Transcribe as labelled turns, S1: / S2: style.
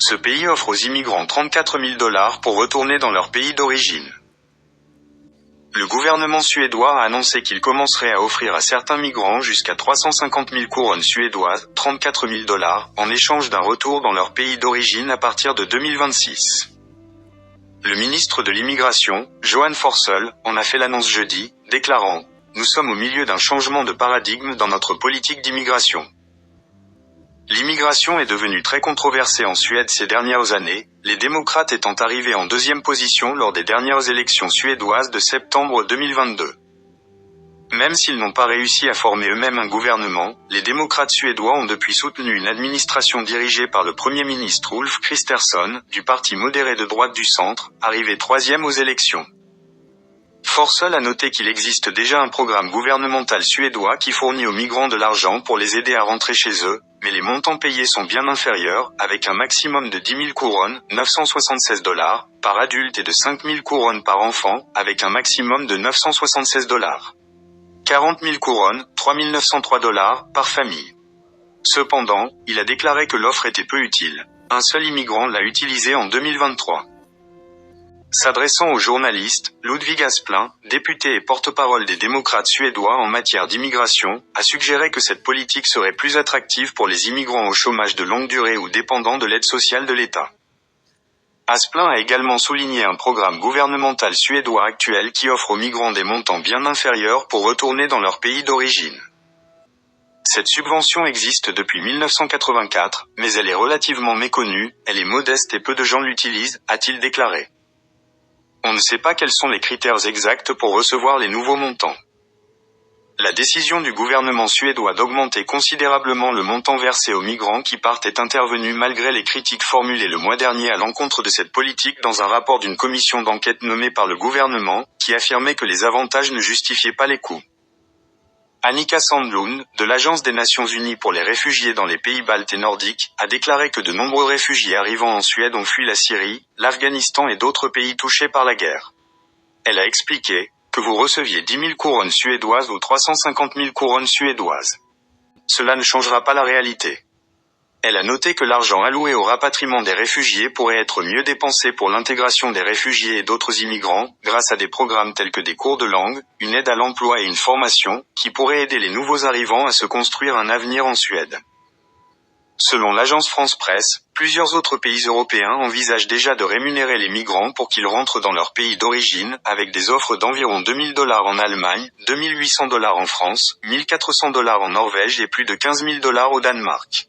S1: Ce pays offre aux immigrants 34 000 $ pour retourner dans leur pays d'origine. Le gouvernement suédois a annoncé qu'il commencerait à offrir à certains migrants jusqu'à 350 000 couronnes suédoises, 34 000 $, en échange d'un retour dans leur pays d'origine à partir de 2026. Le ministre de l'Immigration, Johan Forssell, en a fait l'annonce jeudi, déclarant « Nous sommes au milieu d'un changement de paradigme dans notre politique d'immigration. » L'immigration est devenue très controversée en Suède ces dernières années, les démocrates étant arrivés en deuxième position lors des dernières élections suédoises de septembre 2022. Même s'ils n'ont pas réussi à former eux-mêmes un gouvernement, les démocrates suédois ont depuis soutenu une administration dirigée par le Premier ministre Ulf Kristersson, du parti modéré de droite du centre, arrivé troisième aux élections. Forssell a noté qu'il existe déjà un programme gouvernemental suédois qui fournit aux migrants de l'argent pour les aider à rentrer chez eux, mais les montants payés sont bien inférieurs, avec un maximum de 10 000 couronnes, 976 $, par adulte et de 5 000 couronnes par enfant, avec un maximum de 976 $. 40 000 couronnes, 3 903 $, par famille. Cependant, il a déclaré que l'offre était peu utile. Un seul immigrant l'a utilisée en 2023. S'adressant aux journalistes, Ludvig Aspling, député et porte-parole des démocrates suédois en matière d'immigration, a suggéré que cette politique serait plus attractive pour les immigrants au chômage de longue durée ou dépendants de l'aide sociale de l'État. Aspling a également souligné un programme gouvernemental suédois actuel qui offre aux migrants des montants bien inférieurs pour retourner dans leur pays d'origine. Cette subvention existe depuis 1984, mais elle est relativement méconnue, elle est modeste et peu de gens l'utilisent, a-t-il déclaré. On ne sait pas quels sont les critères exacts pour recevoir les nouveaux montants. La décision du gouvernement suédois d'augmenter considérablement le montant versé aux migrants qui partent est intervenue malgré les critiques formulées le mois dernier à l'encontre de cette politique dans un rapport d'une commission d'enquête nommée par le gouvernement, qui affirmait que les avantages ne justifiaient pas les coûts. Annika Sandlund, de l'Agence des Nations Unies pour les réfugiés dans les pays baltes et nordiques, a déclaré que de nombreux réfugiés arrivant en Suède ont fui la Syrie, l'Afghanistan et d'autres pays touchés par la guerre. Elle a expliqué que vous receviez 10 000 couronnes suédoises ou 350 000 couronnes suédoises. Cela ne changera pas la réalité. Elle a noté que l'argent alloué au rapatriement des réfugiés pourrait être mieux dépensé pour l'intégration des réfugiés et d'autres immigrants, grâce à des programmes tels que des cours de langue, une aide à l'emploi et une formation, qui pourraient aider les nouveaux arrivants à se construire un avenir en Suède. Selon l'agence France Presse, plusieurs autres pays européens envisagent déjà de rémunérer les migrants pour qu'ils rentrent dans leur pays d'origine, avec des offres d'environ 2 000 $ en Allemagne, 2 800 $ en France, 1 400 $ en Norvège et plus de 15 000 $ au Danemark.